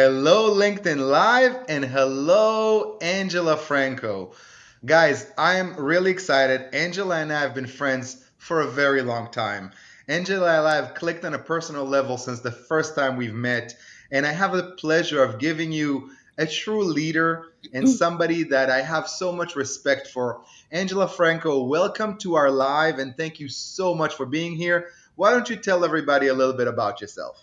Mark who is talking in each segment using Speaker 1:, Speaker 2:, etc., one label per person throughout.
Speaker 1: Hello, LinkedIn Live, and hello, Angela Franco. Guys, I am really excited. Angela and I have been friends for a very long time. Angela and I have clicked on a personal level since the first time we've met, and I have the pleasure of giving you a true leader and somebody that I have so much respect for. Angela Franco, welcome to our live, and thank you so much for being here. Why don't you tell everybody a little bit about yourself?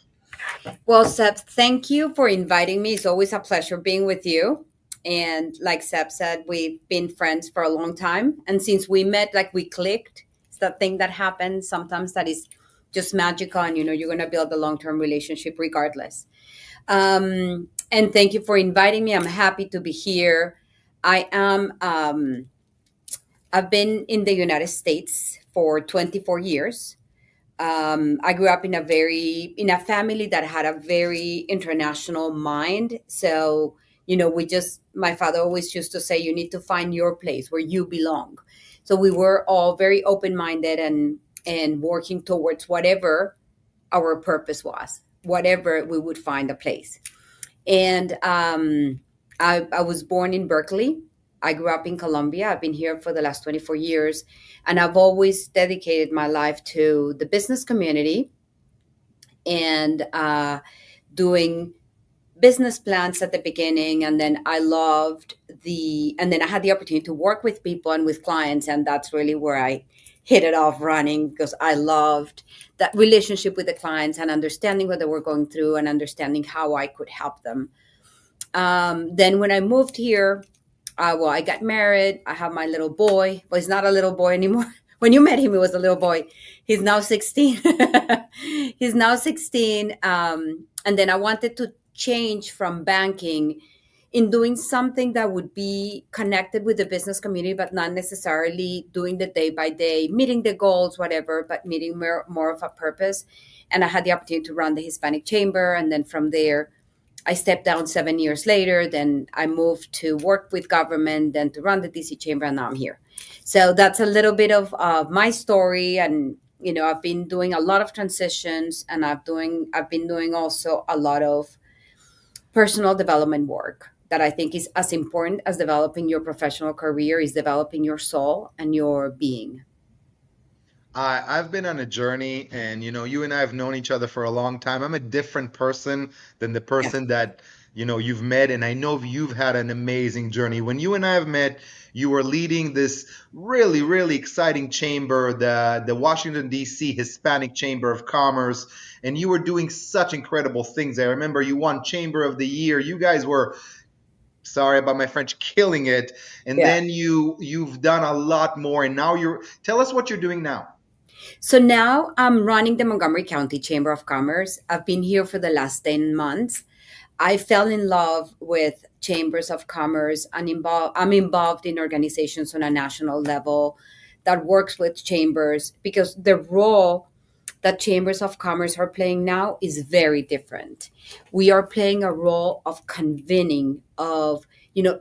Speaker 2: Well, Seb, thank you for inviting me. It's always a pleasure being with you. And like Seb said, we've been friends for a long time. And since we met, like we clicked, it's that thing that happens sometimes that is just magical. And you're going to build a long term relationship regardless. And thank you for inviting me. I'm happy to be here. I am, I've been in the United States for 24 years. I grew up in a family that had a very international mind. So, we just my father always used to say, you need to find your place where you belong. So we were all very open minded and working towards whatever our purpose was, whatever we would find a place. And I was born in Berkeley. I grew up in Colombia. I've been here for the last 24 years. And I've always dedicated my life to the business community and doing business plans at the beginning. And then and then I had the opportunity to work with people and with clients. And that's really where I hit it off running because I loved that relationship with the clients and understanding what they were going through and understanding how I could help them. Then when I moved here, I got married. I have my little boy. Well, he's not a little boy anymore. When you met him, he was a little boy. He's now 16. He's now 16. And then I wanted to change from banking in doing something that would be connected with the business community, but not necessarily doing the day by day, meeting the goals, whatever, but meeting more of a purpose. And I had the opportunity to run the Hispanic Chamber. And then from there, I stepped down 7 years later. Then I moved to work with government, then to run the DC Chamber, and now I'm here. So that's a little bit of my story. And I've been doing a lot of transitions, and I've been doing also a lot of personal development work that I think is as important as developing your professional career is developing your soul and your being.
Speaker 1: I've been on a journey, and you and I have known each other for a long time. I'm a different person than the
Speaker 2: Yeah.
Speaker 1: person that you've met, and I know you've had an amazing journey. When you and I have met, you were leading this really, really exciting chamber, the Washington D.C. Hispanic Chamber of Commerce, and you were doing such incredible things. I remember you won Chamber of the Year. You guys were, sorry about my French, killing it, and
Speaker 2: Yeah.
Speaker 1: then you've done a lot more, and now you're tell us what you're doing now.
Speaker 2: So now I'm running the Montgomery County Chamber of Commerce. I've been here for the last 10 months. I fell in love with chambers of commerce and I'm involved in organizations on a national level that works with chambers because the role that chambers of commerce are playing now is very different. We are playing a role of convening, of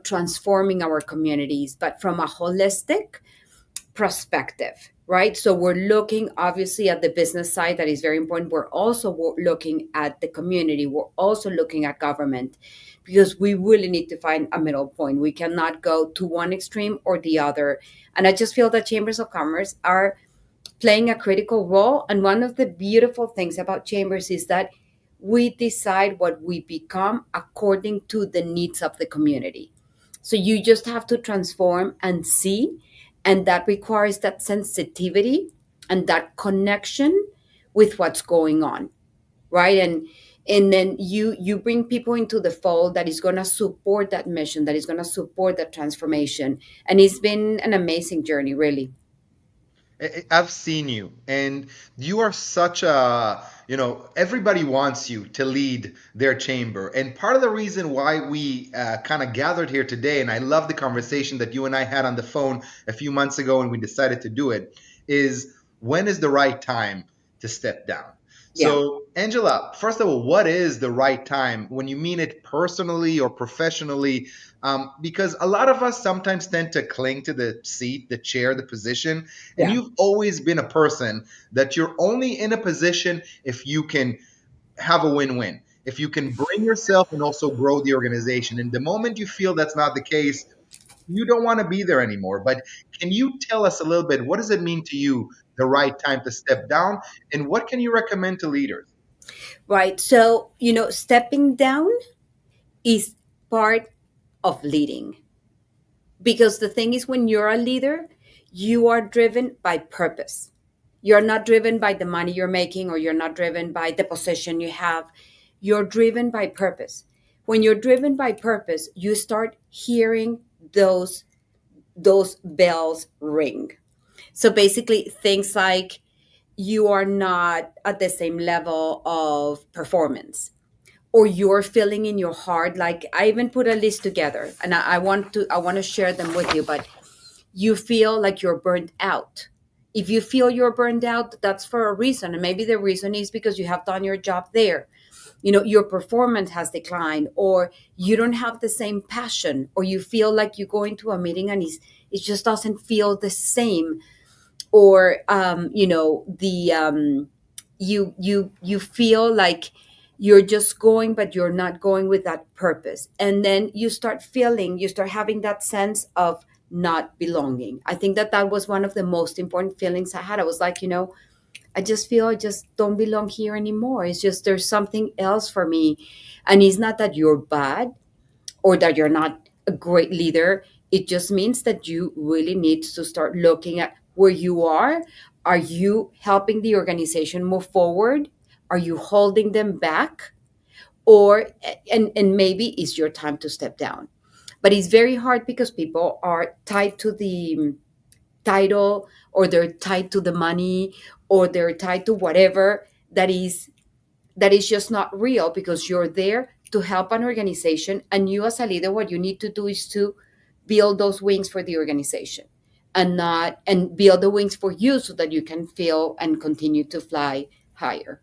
Speaker 2: transforming our communities, but from a holistic perspective, right? So we're looking obviously at the business side that is very important. We're also looking at the community. We're also looking at government because we really need to find a middle point. We cannot go to one extreme or the other. And I just feel that chambers of commerce are playing a critical role. And one of the beautiful things about chambers is that we decide what we become according to the needs of the community. So you just have to transform and see. And that requires that sensitivity and that connection with what's going on, right? And then you bring people into the fold that is going to support that mission, that is going to support that transformation. And it's been an amazing journey, really.
Speaker 1: I've seen you, and you are such a, everybody wants you to lead their chamber. And part of the reason why we kind of gathered here today, and I love the conversation that you and I had on the phone a few months ago, and we decided to do it, is when is the right time to step down?
Speaker 2: Yeah.
Speaker 1: So, Angela, first of all, what is the right time when you mean it personally or professionally? Because a lot of us sometimes tend to cling to the seat, the chair, the position, and
Speaker 2: Yeah.
Speaker 1: you've always been a person that you're only in a position if you can have a win-win. if you can bring yourself and also grow the organization. And the moment you feel that's not the case, you don't want to be there anymore. But can you tell us a little bit, what does it mean to you, the right time to step down, and what can you recommend to leaders?
Speaker 2: Right. So, stepping down is part of leading. Because the thing is, when you're a leader, you are driven by purpose. You're not driven by the money you're making, or you're not driven by the position you have. You're driven by purpose. When you're driven by purpose, you start hearing those bells ring. So basically, things like you are not at the same level of performance, or you're feeling in your heart, like I even put a list together, and I want to share them with you. But you feel like you're burned out. If you feel you're burned out, that's for a reason, and maybe the reason is because you have done your job there. Your performance has declined, or you don't have the same passion, or you feel like you go into a meeting and it just doesn't feel the same. Or the you feel like you're just going, but you're not going with that purpose, and then you start having that sense of not belonging. I think that was one of the most important feelings I had. I was like, I just feel I just don't belong here anymore. It's just there's something else for me. And it's not that you're bad or that you're not a great leader. It just means that you really need to start looking at where you are. Are you helping the organization move forward? Are you holding them back? Or and maybe it's your time to step down. But it's very hard because people are tied to the title, or they're tied to the money, or they're tied to whatever that is just not real, because you're there to help an organization, and you as a leader, what you need to do is to build those wings for the organization, and build the wings for you so that you can feel and continue to fly higher.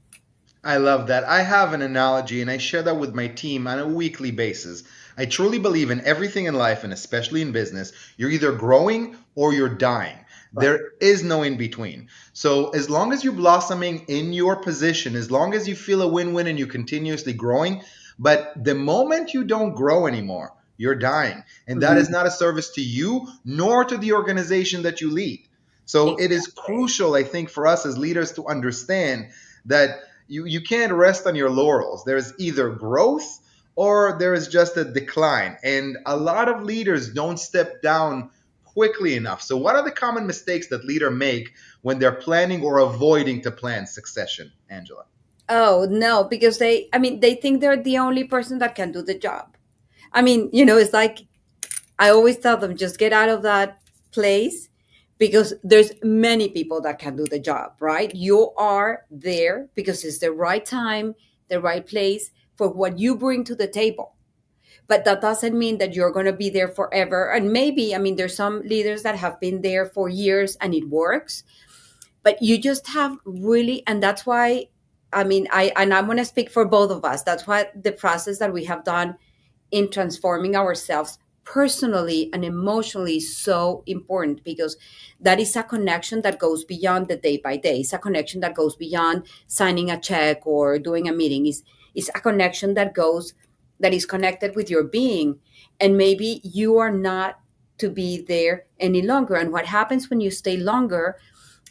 Speaker 1: I love that. I have an analogy and I share that with my team on a weekly basis. I truly believe in everything in life, and especially in business, you're either growing or you're dying.
Speaker 2: Right.
Speaker 1: There is no in between. So, as long as you're blossoming in your position, as long as you feel a win win and you're continuously growing, but the moment you don't grow anymore, you're dying. And that is
Speaker 2: Mhm.
Speaker 1: not a service to you nor to the organization that you lead. So, it is
Speaker 2: Exactly.
Speaker 1: crucial, I think, for us as leaders to understand that you can't rest on your laurels. There's either growth or there is just a decline. And a lot of leaders don't step down quickly enough. So, what are the common mistakes that leaders make when they're planning or avoiding to plan succession, Angela?
Speaker 2: Oh no, because they think they're the only person that can do the job. It's like I always tell them, just get out of that place, because there's many people that can do the job, right? You are there because it's the right time, the right place for what you bring to the table. But that doesn't mean that you're going to be there forever. And maybe, there's some leaders that have been there for years and it works, but you just have really, and that's why, I'm going to speak for both of us. That's why the process that we have done in transforming ourselves personally and emotionally is so important, because that is a connection that goes beyond the day by day. It's a connection that goes beyond signing a check or doing a meeting. It's a connection that is connected with your being. And maybe you are not to be there any longer. And what happens when you stay longer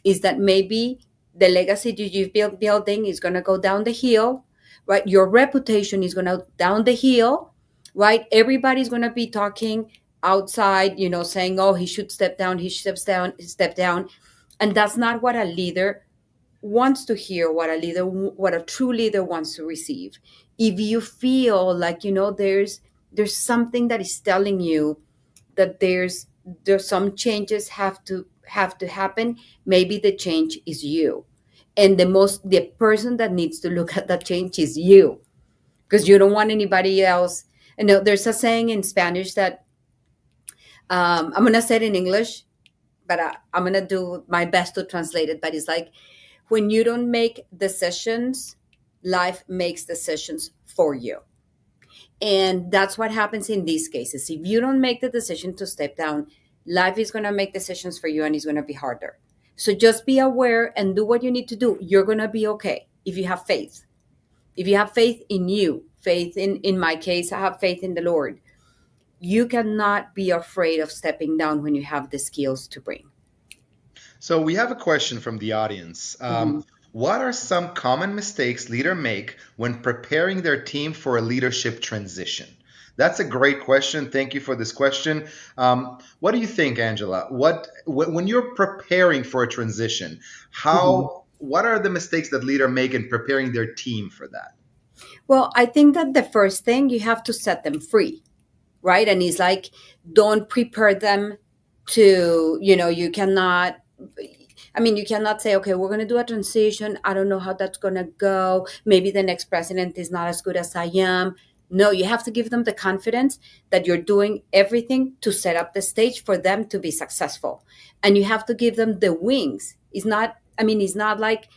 Speaker 2: is that maybe the legacy that you've built building is going to go down the hill, right? Your reputation is going to down the hill, right? Everybody's going to be talking outside, saying, "Oh, he should step down. He steps down. Step down," and that's not what a leader wants to hear. What a true leader wants to receive. If you feel like there's something that is telling you that there's some changes have to happen, maybe the change is you, and the person that needs to look at that change is you, because you don't want anybody else. There's a saying in Spanish that, I'm gonna say it in English, but I'm gonna do my best to translate it. But it's like, when you don't make decisions, life makes decisions for you. And that's what happens in these cases. If you don't make the decision to step down, life is going to make decisions for you, and it's going to be harder. So just be aware and do what you need to do. You're going to be okay if you have faith. if you have faith in you, faith in my case, I have faith in the Lord, you cannot be afraid of stepping down when you have the skills to bring.
Speaker 1: So we have a question from the audience.
Speaker 2: Mhm.
Speaker 1: What are some common mistakes leaders make when preparing their team for a leadership transition? That's a great question. Thank you for this question. What do you think, Angela? When you're preparing for a transition,
Speaker 2: Mhm.
Speaker 1: what are the mistakes that leaders make in preparing their team for that?
Speaker 2: Well, I think that the first thing you have to set them free, right? And it's like, don't prepare them to, you cannot, I mean, you cannot say, okay, we're going to do a transition. I don't know how that's going to go. Maybe the next president is not as good as I am. No, you have to give them the confidence that you're doing everything to set up the stage for them to be successful. And you have to give them the wings. It's not, I mean, it's not like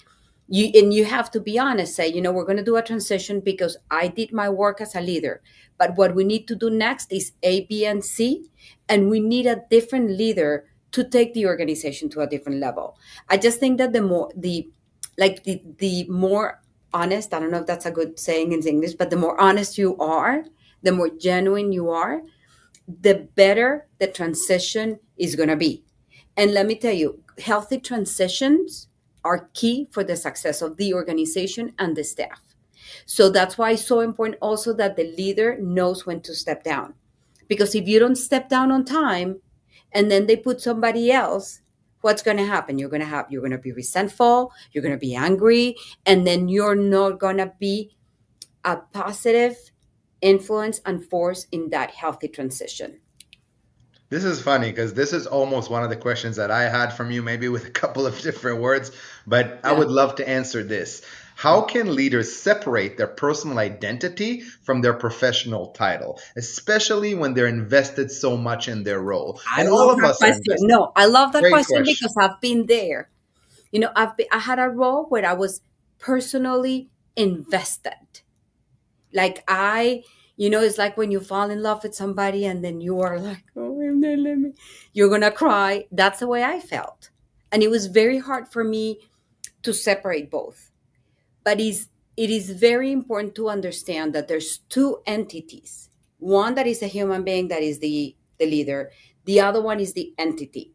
Speaker 2: you have to be honest, say, we're going to do a transition because I did my work as a leader. But what we need to do next is A, B, and C. And we need a different leader to take the organization to a different level. I just think that the more honest, I don't know if that's a good saying in English, but the more honest you are, the more genuine you are, the better the transition is going to be. And let me tell you, healthy transitions are key for the success of the organization and the staff. So that's why it's so important also that the leader knows when to step down. Because if you don't step down on time and then they put somebody else, what's going to happen? You're going to be resentful, you're going to be angry, and then you're not going to be a positive influence and force in that healthy transition.
Speaker 1: This is funny because this is almost one of the questions that I had from you, maybe with a couple of different words, but I
Speaker 2: Yeah.
Speaker 1: would love to answer this. How can leaders separate their personal identity from their professional title, especially when they're invested so much in their role?
Speaker 2: I
Speaker 1: And all
Speaker 2: love
Speaker 1: of
Speaker 2: that
Speaker 1: us are
Speaker 2: question.
Speaker 1: invested.
Speaker 2: No, I love that
Speaker 1: Great
Speaker 2: question
Speaker 1: question.
Speaker 2: because I've been there. I had a role where I was personally invested. Like it's like when you fall in love with somebody and then you are like, oh, and then let me, you're gonna cry. That's the way I felt, and it was very hard for me to separate both. But it is very important to understand that there's two entities. One that is a human being that is the leader. The other one is the entity.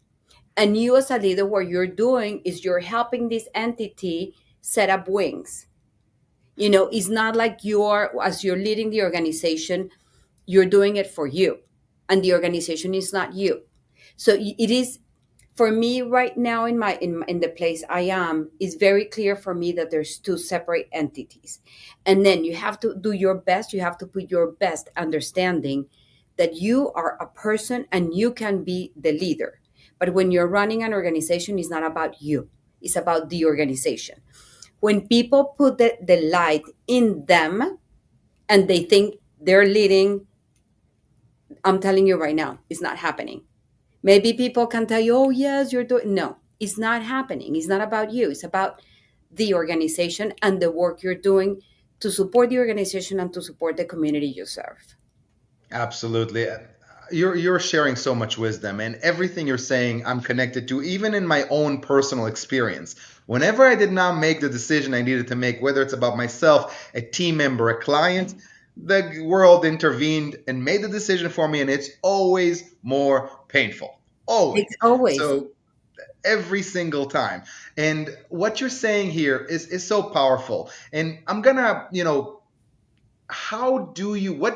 Speaker 2: And you as a leader, what you're doing is you're helping this entity set up wings. It's not like as you're leading the organization, you're doing it for you. And the organization is not you. So it is for me right now in the place I am, is very clear for me that there's two separate entities. And then you have to do your best, you have to put your best understanding that you are a person and you can be the leader. But when you're running an organization, it's not about you, it's about the organization. When people put the light in them and they think they're leading, I'm telling you right now, it's not happening. Maybe people can tell you, oh, yes, you're doing. No, it's not happening. It's not about you. It's about the organization and the work you're doing to support the organization and to support the community you serve.
Speaker 1: Absolutely. You're sharing so much wisdom, and everything you're saying I'm connected to, even in my own personal experience. Whenever I did not make the decision I needed to make, whether it's about myself, a team member, a client, the world intervened and made the decision for me, and it's always more painful.
Speaker 2: It's
Speaker 1: Always.
Speaker 2: always,
Speaker 1: So every single time. And what you're saying here is so powerful. And I'm gonna, what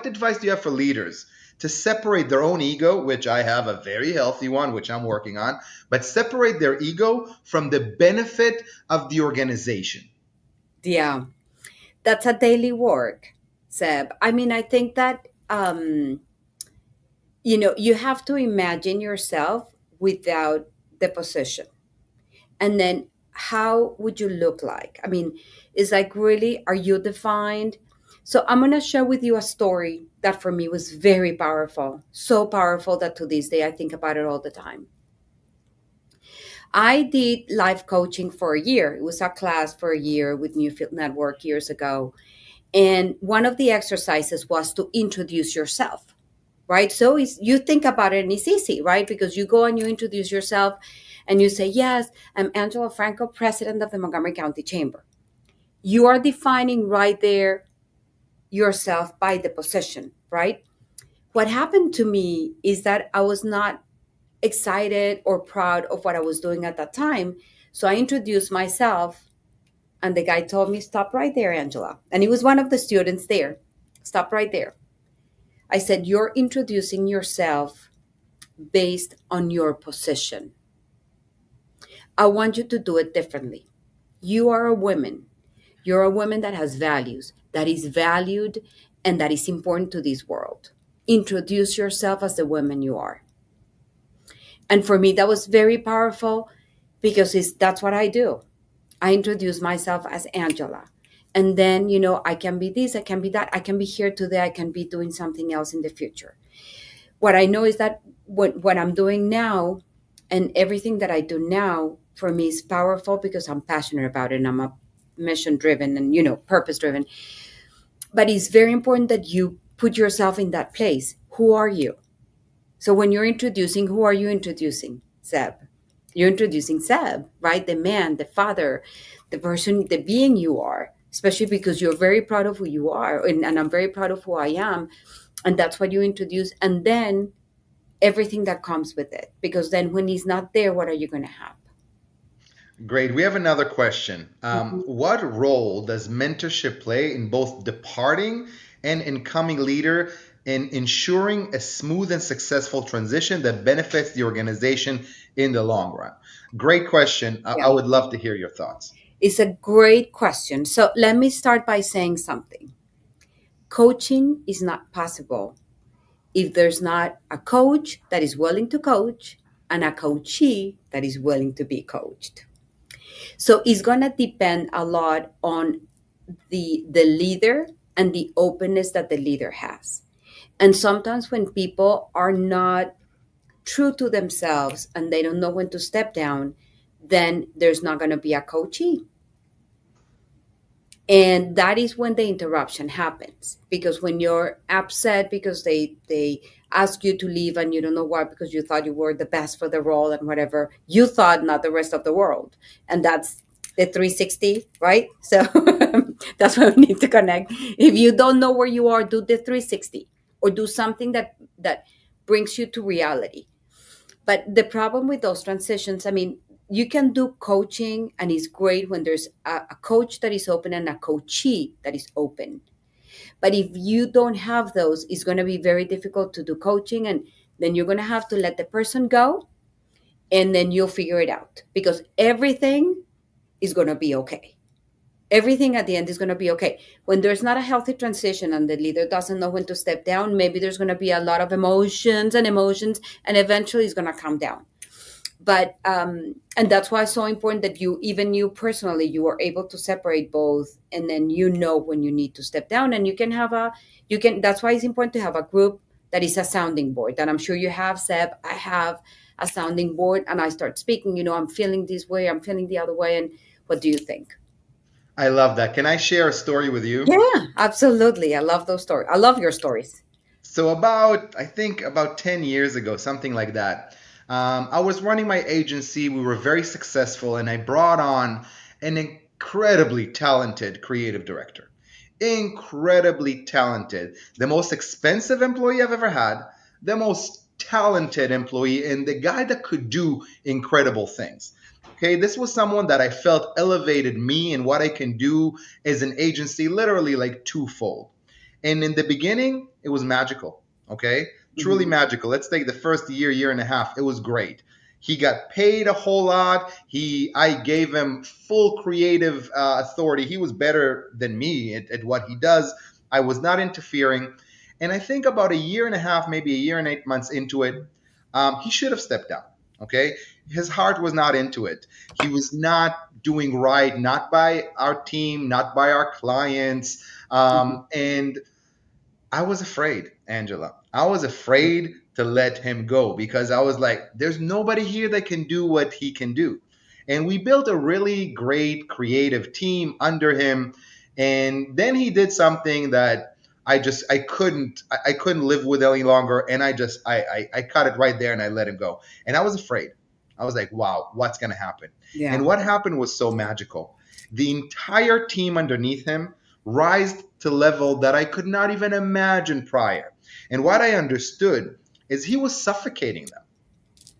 Speaker 1: advice do you have for leaders to separate their own ego, which I have a very healthy one, which I'm working on, but separate their ego from the benefit of the organization?
Speaker 2: yeah, that's a daily work, Seb. I mean, I think that, you have to imagine yourself without the position. And then how would you look like? I mean, it's like, really, are you defined? So I'm going to share with you a story that for me was very powerful, so powerful that to this day I think about it all the time. I did life coaching for a year. It was a class for a year with Newfield Network years ago. And one of the exercises was to introduce yourself, right? So you think about it and it's easy, right? Because you go and you introduce yourself and you say, yes, I'm Angela Franco, president of the Montgomery County Chamber. You are defining right there yourself by the position, right? What happened to me is that I was not excited or proud of what I was doing at that time. So I introduced myself, and the guy told me, "Stop right there, Angela." And he was one of the students there. "Stop right there." I said, "You're introducing yourself based on your position. I want you to do it differently. You are a woman. You're a woman that has values, that is valued, and that is important to this world. Introduce yourself as the woman you are." And for me, that was very powerful because that's what I do. I introduce myself as Angela. And then, I can be this, I can be that, I can be here today, I can be doing something else in the future. What I know is that what I'm doing now and everything that I do now for me is powerful because I'm passionate about it and I'm a mission driven and, purpose driven. But it's very important that you put yourself in that place. Who are you? So when you're introducing, who are you introducing? Seb. You're introducing Seb, right? The man, the father, the person, the being you are, especially because you're very proud of who you are. And I'm very proud of who I am. And that's what you introduce. And then everything that comes with it. Because then when he's not there, what are you going to have?
Speaker 1: Great. We have another question.
Speaker 2: Mhm.
Speaker 1: What role does mentorship play in both departing and incoming leader in ensuring a smooth and successful transition that benefits the organization in the long run? Great question. I
Speaker 2: Yeah.
Speaker 1: would love to hear your thoughts.
Speaker 2: It's a great question. So let me start by saying something. Coaching is not possible if there's not a coach that is willing to coach and a coachee that is willing to be coached. So it's going to depend a lot on the leader and the openness that the leader has. And sometimes when people are not true to themselves and they don't know when to step down, then there's not going to be a coachee. And that is when the interruption happens, because when you're upset because they ask you to leave and you don't know why, because you thought you were the best for the role and whatever you thought, not the rest of the world. And that's the 360, right? So that's why we need to connect. If you don't know where you are, do the 360 or do something that brings you to reality. But the problem with those transitions, I mean, you can do coaching and it's great when there's a coach that is open and a coachee that is open. But if you don't have those, it's going to be very difficult to do coaching. And then you're going to have to let the person go and then you'll figure it out because everything is going to be okay. Everything at the end is going to be okay. When there's not a healthy transition and the leader doesn't know when to step down, maybe there's going to be a lot of emotions, and eventually it's going to come down. But and that's why it's so important that you personally, you are able to separate both, and then when you need to step down, and that's why it's important to have a group that is a sounding board. That I'm sure you have, Seb. I have a sounding board, and I start speaking. I'm feeling this way, I'm feeling the other way, and what do you think?
Speaker 1: I love that. Can I share a story with you?
Speaker 2: Yeah, absolutely. I love those stories. I love your stories.
Speaker 1: So I think about 10 years ago, something like that, I was running my agency. We were very successful, and I brought on an incredibly talented creative director. Incredibly talented. The most expensive employee I've ever had, the most talented employee, and the guy that could do incredible things. Okay, this was someone that I felt elevated me and what I can do as an agency literally like twofold. And in the beginning, it was magical. Okay, truly
Speaker 2: Mhm.
Speaker 1: magical. Let's take the first year, year and a half. It was great. He got paid a whole lot. I gave him full creative authority. He was better than me at what he does. I was not interfering. And I think about a year and a half, maybe a year and 8 months into it, he should have stepped down. Okay, his heart was not into it. He was not doing right, not by our team, not by our clients,
Speaker 2: Mhm.
Speaker 1: and I was afraid, Angela. I was afraid to let him go because I was like, there's nobody here that can do what he can do. And we built a really great creative team under him. And then he did something that I couldn't live with any longer. And I cut it right there and I let him go. And I was afraid. I was like, wow, what's gonna happen?
Speaker 2: Yeah.
Speaker 1: And what happened was so magical. the entire team underneath him rised to level that I could not even imagine prior. And what I understood is he was suffocating them.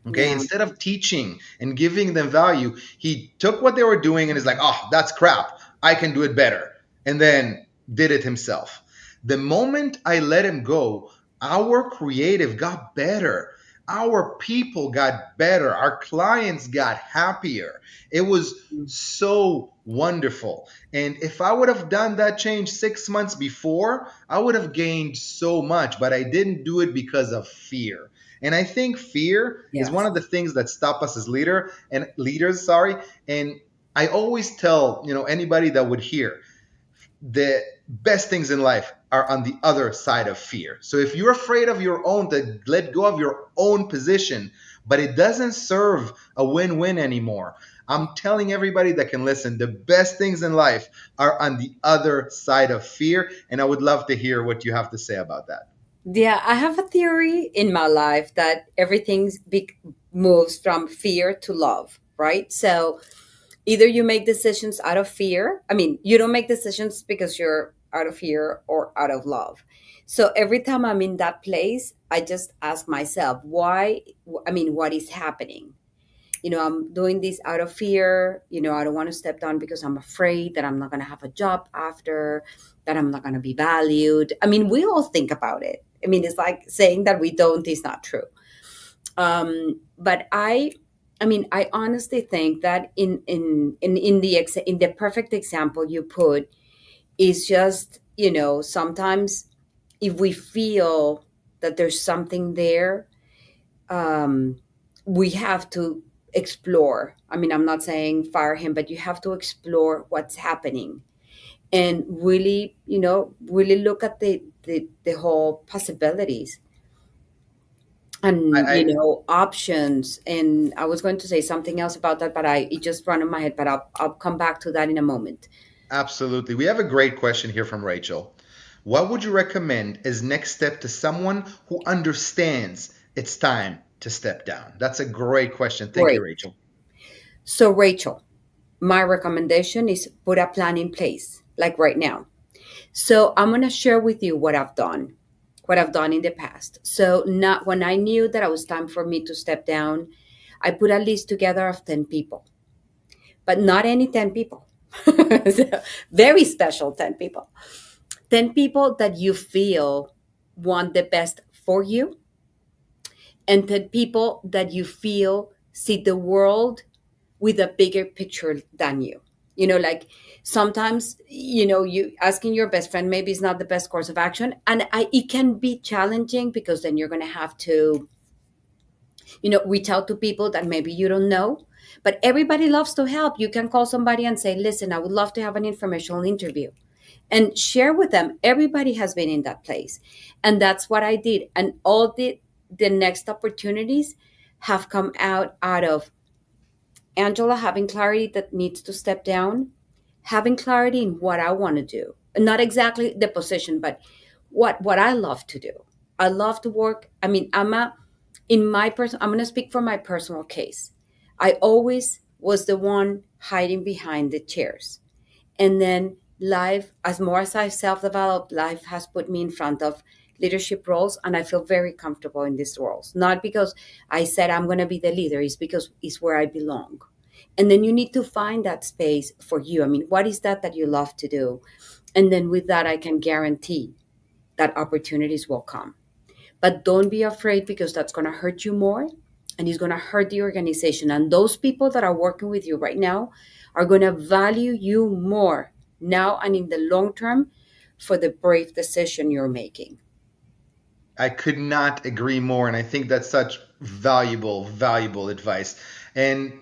Speaker 1: Okay,
Speaker 2: Yeah.
Speaker 1: instead of teaching and giving them value, he took what they were doing and is like, oh, that's crap. I can do it better. And then did it himself. The moment I let him go, our creative got better. Our people got better. Our clients got happier. It was so wonderful. And if I would have done that change 6 months before, I would have gained so much, but I didn't do it because of fear. And I think fear is one
Speaker 2: Yes.
Speaker 1: of the things that stop us as leaders, sorry. And I always tell, anybody that would hear, the best things in life are on the other side of fear. So if you're afraid of your own, to let go of your own position, but it doesn't serve a win-win anymore. I'm telling everybody that can listen, the best things in life are on the other side of fear. And I would love to hear what you have to say about that.
Speaker 2: Yeah, I have a theory in my life that moves from fear to love, right? So either you make decisions out of fear. I mean, you don't make decisions because you're out of fear or out of love. So every time I'm in that place, I just ask myself, why? I mean, what is happening? I'm doing this out of fear. I don't want to step down because I'm afraid that I'm not going to have a job after, that I'm not going to be valued. I mean, we all think about it. I mean, it's like saying that we don't is not true. But I honestly think that in the perfect example you put is just, sometimes if we feel that there's something there, um, we have to explore. I mean, I'm not saying fire him, but you have to explore what's happening and really, really look at the whole possibilities
Speaker 1: I,
Speaker 2: and
Speaker 1: I
Speaker 2: options. And I was going to say something else about that, but it just ran in my head. But I'll come back to that in a moment.
Speaker 1: Absolutely. We have a great question here from Rachel. What would you recommend as next step to someone who understands it's time to step down? That's a great question. Thank you,
Speaker 2: Great.
Speaker 1: Rachel.
Speaker 2: So, Rachel, my recommendation is put a plan in place, like right now. So I'm gonna share with you what I've done in the past. So not when I knew that it was time for me to step down, I put a list together of 10 people, but not any 10 people. So, very special 10 people. 10 people that you feel want the best for you, and 10 people that you feel see the world with a bigger picture than you. Like sometimes, you asking your best friend maybe is not the best course of action. And it can be challenging because then you're going to have to, reach out to people that maybe you don't know. But everybody loves to help. You can call somebody and say, listen, I would love to have an informational interview and share with them. Everybody has been in that place. And that's what I did. And all the next opportunities have come out of Angela having clarity that needs to step down, having clarity in what I want to do. Not exactly the position, but what I love to do. I love to work. I mean, I'm going to speak from my personal case. I always was the one hiding behind the chairs. And then life, as more as I've self-developed, life has put me in front of leadership roles, and I feel very comfortable in these roles. Not because I said I'm going to be the leader, it's because it's where I belong. And then you need to find that space for you. I mean, what is that you love to do? And then with that, I can guarantee that opportunities will come. But don't be afraid, because that's going to hurt you more, and it's going to hurt the organization. And those people that are working with you right now are going to value you more now and in the long term for the brave decision you're making.
Speaker 1: I could not agree more. And I think that's such valuable advice. And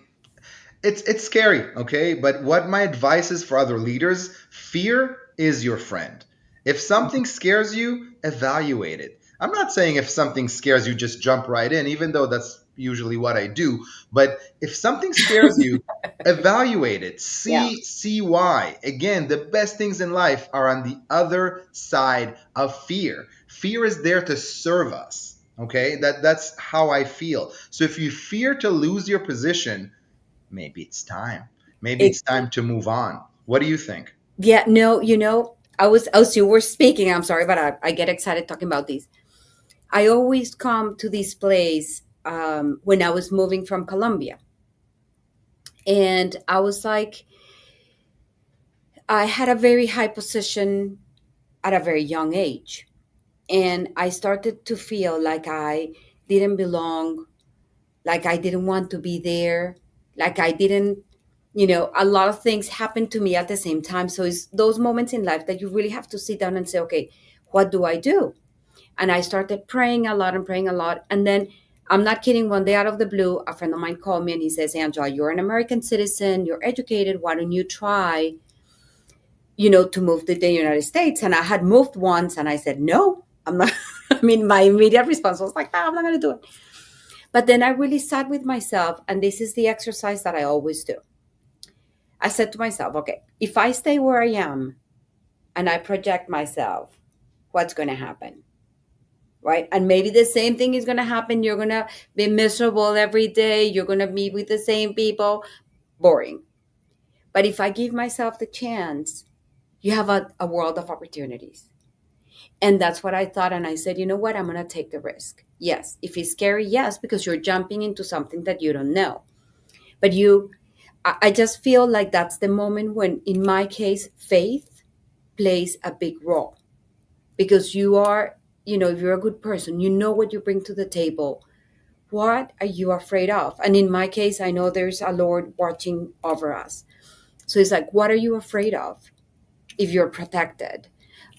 Speaker 1: it's scary, okay? But what my advice is for other leaders, fear is your friend. If something scares you, evaluate it. I'm not saying if something scares you, just jump right in, even though that's usually what I do. But if something scares you, evaluate it.
Speaker 2: Yeah.
Speaker 1: See why. Again, the best things in life are on the other side of fear. Fear is there to serve us. Okay? That's how I feel. So if you fear to lose your position, maybe it's time. Maybe it's time to move on. What do you think?
Speaker 2: Yeah, no, I was as you were speaking, I'm sorry, but I get excited talking about this. I always come to this place when I was moving from Colombia. And I was like, I had a very high position at a very young age. And I started to feel like I didn't belong, like I didn't want to be there, like I didn't, a lot of things happened to me at the same time. So it's those moments in life that you really have to sit down and say, okay, what do I do? And I started praying a lot and praying a lot. And then I'm not kidding, one day out of the blue, a friend of mine called me and he says, Angela, you're an American citizen, you're educated, why don't you try, to move to the United States? And I had moved once and I said, no, I'm not. I mean, my immediate response was like, no, I'm not going to do it. But then I really sat with myself, and this is the exercise that I always do. I said to myself, okay, if I stay where I am and I project myself, what's going to happen? Right? And maybe the same thing is going to happen. You're going to be miserable every day. You're going to meet with the same people. Boring. But if I give myself the chance, you have a world of opportunities. And that's what I thought. And I said, you know what? I'm going to take the risk. Yes. If it's scary, yes, because you're jumping into something that you don't know. But I just feel like that's the moment when, in my case, faith plays a big role because you are, if you're a good person, you know what you bring to the table. What are you afraid of? And in my case, I know there's a Lord watching over us. So it's like, what are you afraid of if you're protected?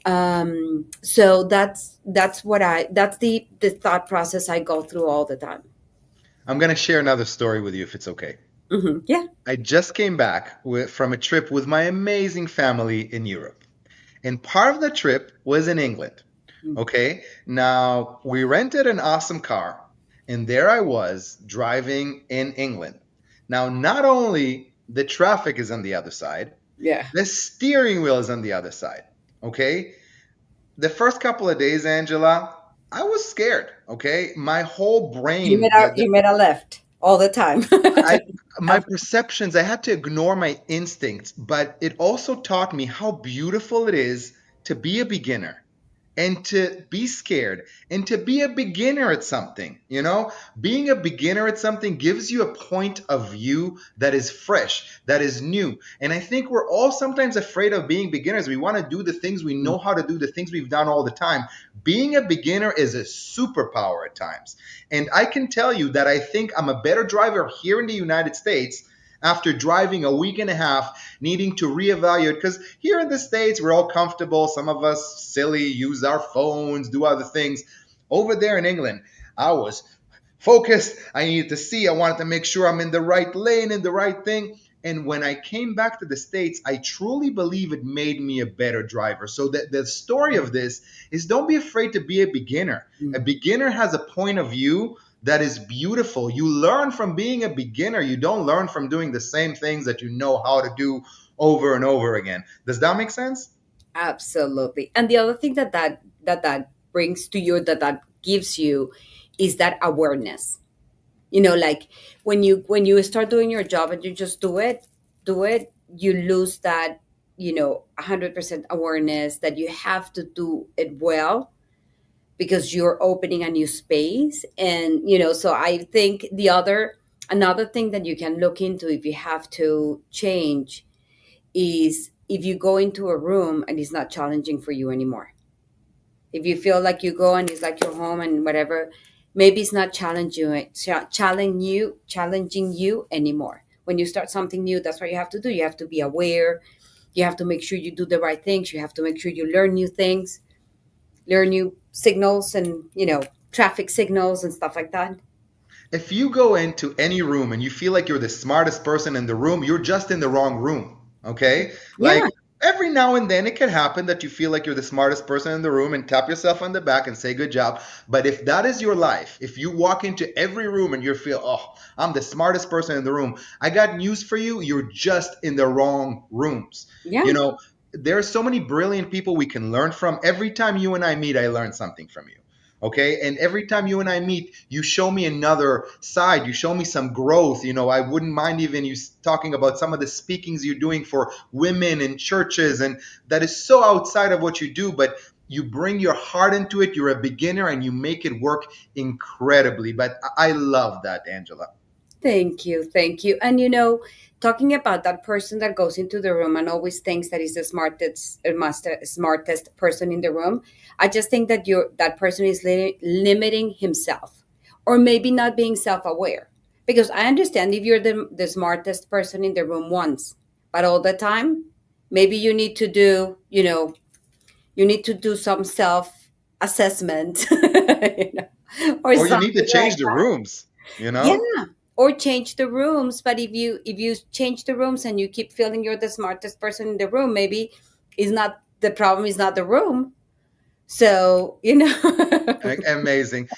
Speaker 2: So that's the thought process I go through all the time.
Speaker 1: I'm going to share another story with you if it's okay.
Speaker 2: Yeah.
Speaker 1: I just came back from a trip with my amazing family in Europe. And part of the trip was in England. Okay. Now, we rented an awesome car, and there I was driving in England. Now, not only the traffic is on the other side,
Speaker 2: Yeah.
Speaker 1: the steering wheel is on the other side. Okay. The first couple of days, Angela, I was scared. Okay. My whole
Speaker 2: You
Speaker 1: brain,
Speaker 2: made a left all the time.
Speaker 1: I my perceptions, I had to ignore my instincts, but it also taught me how beautiful it is to be a beginner and to be scared and to be a beginner at something. Being a beginner at something gives you a point of view that is fresh, that is new. And I think we're all sometimes afraid of being beginners. We want to do the things we know how to do, the things we've done all the time. Being a beginner is a superpower at times. And I can tell you that I think I'm a better driver here in the United States after driving a week and a half, needing to reevaluate. Because here in the States, we're all comfortable. Some of us silly, use our phones, do other things. Over there in England, I was focused. I needed to see. I wanted to make sure I'm in the right lane, in the right thing. And when I came back to the States, I truly believe it made me a better driver. So the story of this is don't be afraid to be a beginner. A beginner has a point of view that is beautiful. You learn from being a beginner. You don't learn from doing the same things that you know how to do over and over again. Does that make sense?
Speaker 2: Absolutely. And the other thing that brings to you, that gives you, is that awareness. Like when you start doing your job and you just do it, you lose that 100% awareness that you have to do it well because you're opening a new space. And so I think another thing that you can look into if you have to change is if you go into a room and it's not challenging for you anymore. If you feel like you go and it's like your home and whatever, maybe it's not challenging you anymore. When you start something new, that's what you have to do. You have to be aware. You have to make sure you do the right things. You have to make sure you learn new things, learn new signals and traffic signals and stuff like that.
Speaker 1: If you go into any room and you feel like you're the smartest person in the room, you're just in the wrong room. Okay? Like
Speaker 2: Yeah.
Speaker 1: every now and then it can happen that you feel like you're the smartest person in the room and tap yourself on the back and say good job. But if that is your life, if you walk into every room and you feel, oh, I'm the smartest person in the room, I got news for you. You're just in the wrong rooms.
Speaker 2: Yeah.
Speaker 1: You know, there are so many brilliant people we can learn from. Every time you and I meet, I learn something from you. Okay. And every time you and I meet, you show me another side. You show me some growth. I wouldn't mind even you talking about some of the speakings you're doing for women in churches. And that is so outside of what you do, but you bring your heart into it. You're a beginner and you make it work incredibly. But I love that, Angela.
Speaker 2: Thank you. Thank you. And talking about that person that goes into the room and always thinks that he's the smartest person in the room, I just think that that person is limiting himself, or maybe not being self-aware. Because I understand if you're the smartest person in the room once, but all the time, maybe you need to do some self assessment, or
Speaker 1: Or you need to
Speaker 2: something like
Speaker 1: change the
Speaker 2: that.
Speaker 1: rooms, you
Speaker 2: Yeah,
Speaker 1: know?
Speaker 2: or change the rooms. But if you change the rooms and you keep feeling you're the smartest person in the room, maybe is not the problem is not the room. So
Speaker 1: Amazing.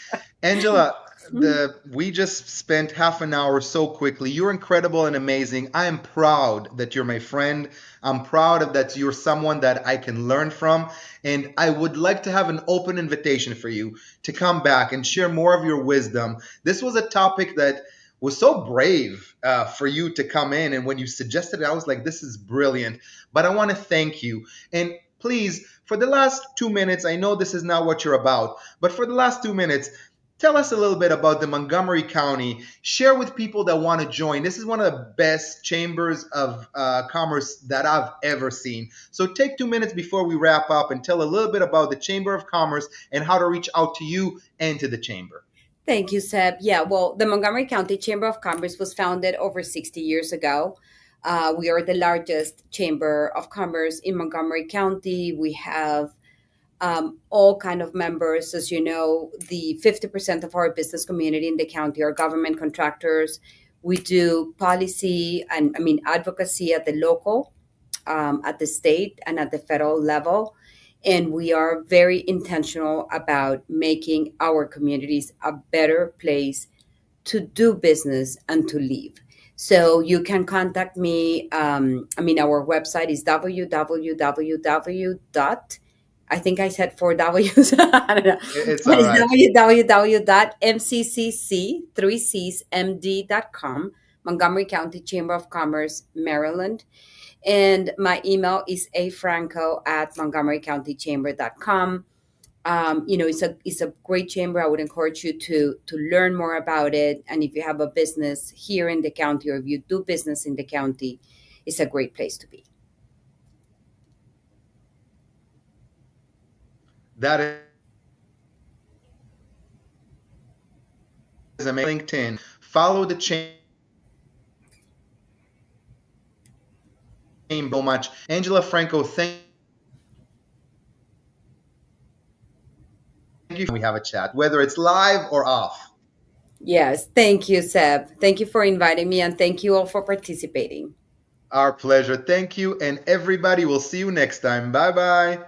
Speaker 1: Angela, we just spent half an hour so quickly. You're incredible and amazing. I am proud that you're my friend. I'm proud of that you're someone that I can learn from. And I would like to have an open invitation for you to come back and share more of your wisdom. This was a topic that was so brave for you to come in. And when you suggested it, I was like, this is brilliant. But I want to thank you. And please, for the last 2 minutes, I know this is not what you're about, but for the last 2 minutes, tell us a little bit about the Montgomery County. Share with people that want to join. This is one of the best chambers of commerce that I've ever seen. So take 2 minutes before we wrap up and tell a little bit about the Chamber of Commerce and how to reach out to you and to the chamber.
Speaker 2: Thank you, Seb. Yeah, well, the Montgomery County Chamber of Commerce was founded over 60 years ago. We are the largest chamber of commerce in Montgomery County. We have all kind of members. As you know, the 50% of our business community in the county are government contractors. We do policy and advocacy at the local, at the state, and at the federal level. And we are very intentional about making our communities a better place to do business and to live. So you can contact me. Our website is www dot, I think I said four W's. I don't know.
Speaker 1: It's
Speaker 2: But
Speaker 1: all
Speaker 2: it's
Speaker 1: right.
Speaker 2: www.mccc3csmd.com, Montgomery County Chamber of Commerce, Maryland. And my email is afranco@montgomerycountychamber.com. It's a great chamber. I would encourage you to learn more about it. And if you have a business here in the county, or if you do business in the county, it's a great place to be.
Speaker 1: That is amazing. LinkedIn. Follow the chamber so much. Angela Franco, thank you. We have a chat, whether it's live or off.
Speaker 2: Yes, thank you, Seb. Thank you for inviting me, and thank you all for participating.
Speaker 1: Our pleasure. Thank you. And everybody, we'll see you next time. Bye bye.